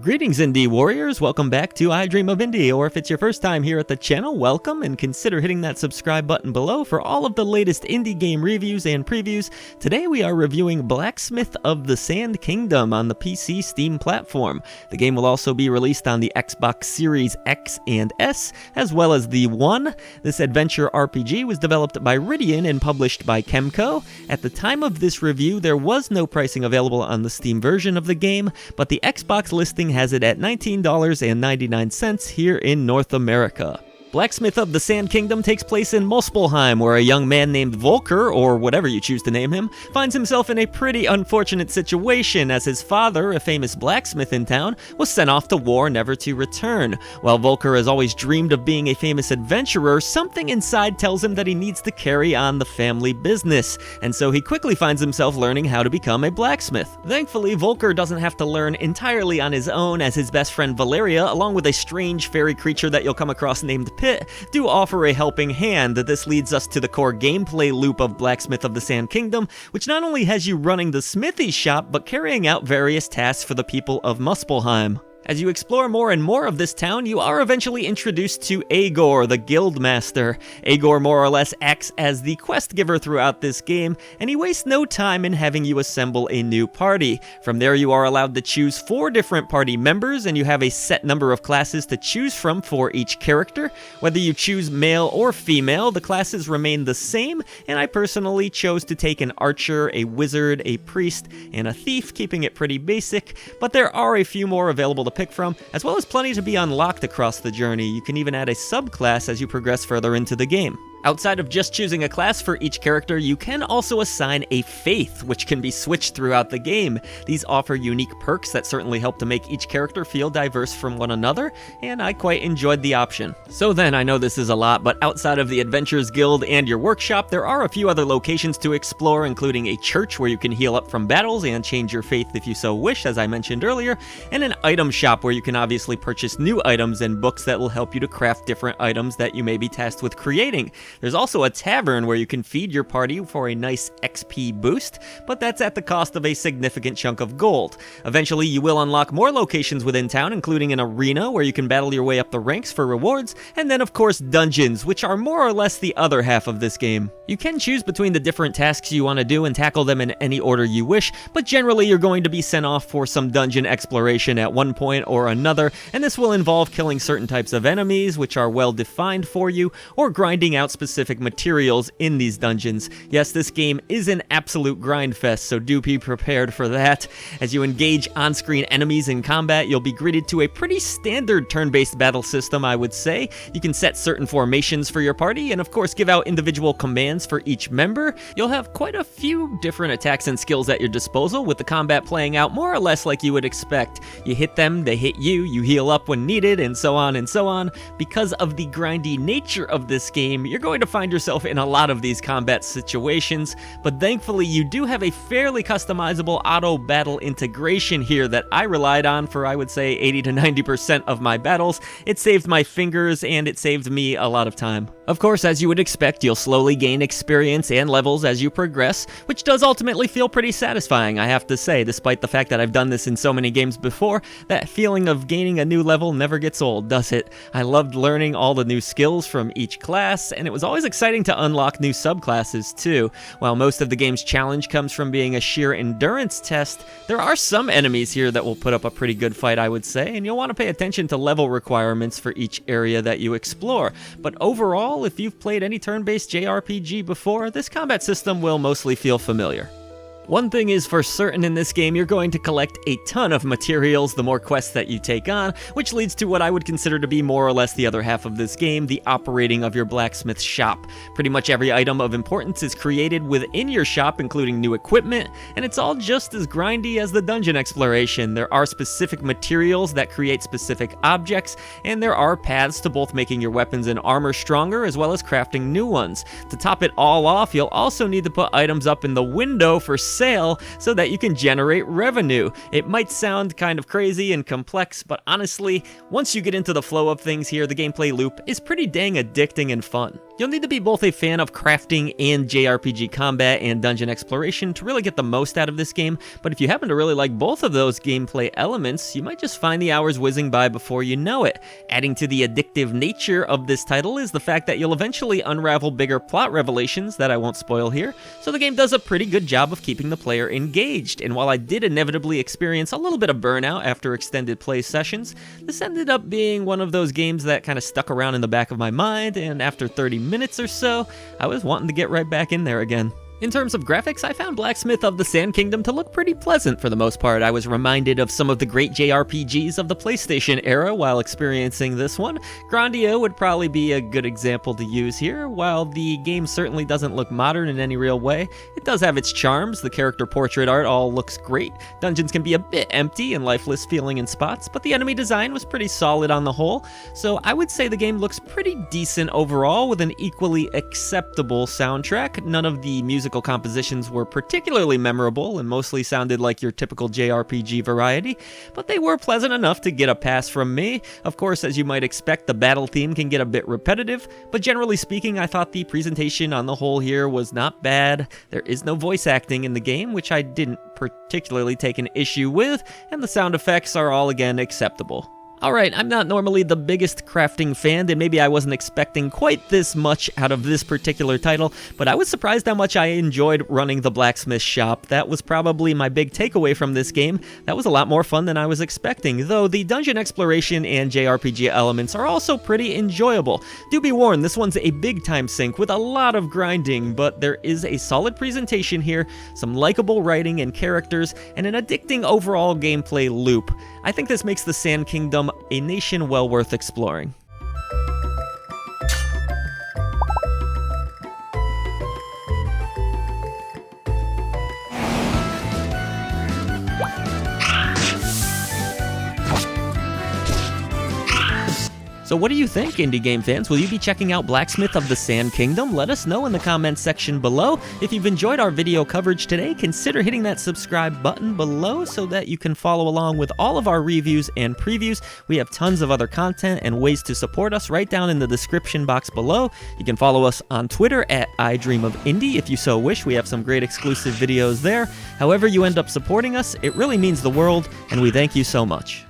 Greetings Indie Warriors, welcome back to I Dream of Indie, or if it's your first time here at the channel, welcome, and consider hitting that subscribe button below for all of the latest indie game reviews and previews. Today we are reviewing Blacksmith of the Sand Kingdom on the PC Steam platform. The game will also be released on the Xbox Series X and S, as well as the One. This adventure RPG was developed by Ridian and published by KEMCO. At the time of this review, there was no pricing available on the Steam version of the game, but the Xbox listing has it at $19.99 here in North America. Blacksmith of the Sand Kingdom takes place in Muspelheim, where a young man named Volker, or whatever you choose to name him, finds himself in a pretty unfortunate situation as his father, a famous blacksmith in town, was sent off to war never to return. While Volker has always dreamed of being a famous adventurer, something inside tells him that he needs to carry on the family business, and so he quickly finds himself learning how to become a blacksmith. Thankfully, Volker doesn't have to learn entirely on his own, as his best friend Valeria, along with a strange fairy creature that you'll come across named do offer a helping hand. This leads us to the core gameplay loop of Blacksmith of the Sand Kingdom, which not only has you running the smithy shop, but carrying out various tasks for the people of Muspelheim. As you explore more and more of this town, you are eventually introduced to Agor, the guild master. Agor more or less acts as the quest giver throughout this game, and he wastes no time in having you assemble a new party. From there, you are allowed to choose 4 different party members, and you have a set number of classes to choose from for each character. Whether you choose male or female, the classes remain the same, and I personally chose to take an archer, a wizard, a priest, and a thief, keeping it pretty basic, but there are a few more available to pick from, as well as plenty to be unlocked across the journey. You can even add a subclass as you progress further into the game. Outside of just choosing a class for each character, you can also assign a faith, which can be switched throughout the game. These offer unique perks that certainly help to make each character feel diverse from one another, and I quite enjoyed the option. So then, I know this is a lot, but outside of the Adventurers Guild and your workshop, there are a few other locations to explore, including a church where you can heal up from battles and change your faith if you so wish, as I mentioned earlier, and an item shop where you can obviously purchase new items and books that will help you to craft different items that you may be tasked with creating. There's also a tavern where you can feed your party for a nice XP boost, but that's at the cost of a significant chunk of gold. Eventually, you will unlock more locations within town, including an arena where you can battle your way up the ranks for rewards, and then of course dungeons, which are more or less the other half of this game. You can choose between the different tasks you want to do and tackle them in any order you wish, but generally you're going to be sent off for some dungeon exploration at one point or another, and this will involve killing certain types of enemies, which are well defined for you, or grinding out specific materials in these dungeons. Yes, this game is an absolute grind fest, so do be prepared for that. As you engage on-screen enemies in combat, you'll be greeted to a pretty standard turn-based battle system, I would say. You can set certain formations for your party, and of course give out individual commands for each member. You'll have quite a few different attacks and skills at your disposal, with the combat playing out more or less like you would expect. You hit them, they hit you, you heal up when needed, and so on and so on. Because of the grindy nature of this game, you're going to find yourself in a lot of these combat situations, but thankfully you do have a fairly customizable auto battle integration here that I relied on for, I would say, 80 to 90% of my battles. It saved my fingers and it saved me a lot of time. Of course, as you would expect, you'll slowly gain experience and levels as you progress, which does ultimately feel pretty satisfying, I have to say. Despite the fact that I've done this in so many games before, that feeling of gaining a new level never gets old, does it? I loved learning all the new skills from each class, and it was always exciting to unlock new subclasses too. While most of the game's challenge comes from being a sheer endurance test, there are some enemies here that will put up a pretty good fight, I would say, and you'll want to pay attention to level requirements for each area that you explore. But overall, if you've played any turn-based JRPG before, this combat system will mostly feel familiar. One thing is for certain in this game, you're going to collect a ton of materials the more quests that you take on, which leads to what I would consider to be more or less the other half of this game, the operating of your blacksmith shop. Pretty much every item of importance is created within your shop, including new equipment, and it's all just as grindy as the dungeon exploration. There are specific materials that create specific objects, and there are paths to both making your weapons and armor stronger, as well as crafting new ones. To top it all off, you'll also need to put items up in the window for sale so that you can generate revenue. It might sound kind of crazy and complex, but honestly, once you get into the flow of things here, the gameplay loop is pretty dang addicting and fun. You'll need to be both a fan of crafting and JRPG combat and dungeon exploration to really get the most out of this game, but if you happen to really like both of those gameplay elements, you might just find the hours whizzing by before you know it. Adding to the addictive nature of this title is the fact that you'll eventually unravel bigger plot revelations that I won't spoil here, so the game does a pretty good job of keeping the player engaged, and while I did inevitably experience a little bit of burnout after extended play sessions, this ended up being one of those games that kind of stuck around in the back of my mind, and after 30 minutes or so, I was wanting to get right back in there again. In terms of graphics, I found Blacksmith of the Sand Kingdom to look pretty pleasant for the most part. I was reminded of some of the great JRPGs of the PlayStation era while experiencing this one. Grandia would probably be a good example to use here. While the game certainly doesn't look modern in any real way, it does have its charms. The character portrait art all looks great. Dungeons can be a bit empty and lifeless feeling in spots, but the enemy design was pretty solid on the whole. So I would say the game looks pretty decent overall with an equally acceptable soundtrack. None of the musical compositions were particularly memorable and mostly sounded like your typical JRPG variety, but they were pleasant enough to get a pass from me. Of course, as you might expect, the battle theme can get a bit repetitive, but generally speaking, I thought the presentation on the whole here was not bad. There is no voice acting in the game, which I didn't particularly take an issue with, and the sound effects are all again acceptable. Alright, I'm not normally the biggest crafting fan, and maybe I wasn't expecting quite this much out of this particular title, but I was surprised how much I enjoyed running the blacksmith shop. That was probably my big takeaway from this game. That was a lot more fun than I was expecting, though the dungeon exploration and JRPG elements are also pretty enjoyable. Do be warned, this one's a big time sink with a lot of grinding, but there is a solid presentation here, some likable writing and characters, and an addicting overall gameplay loop. I think this makes the Sand Kingdom a nation well worth exploring. So what do you think, indie game fans? Will you be checking out Blacksmith of the Sand Kingdom? Let us know in the comments section below. If you've enjoyed our video coverage today, consider hitting that subscribe button below so that you can follow along with all of our reviews and previews. We have tons of other content and ways to support us right down in the description box below. You can follow us on Twitter at iDreamOfIndie if you so wish. We have some great exclusive videos there. However you end up supporting us, it really means the world, and we thank you so much.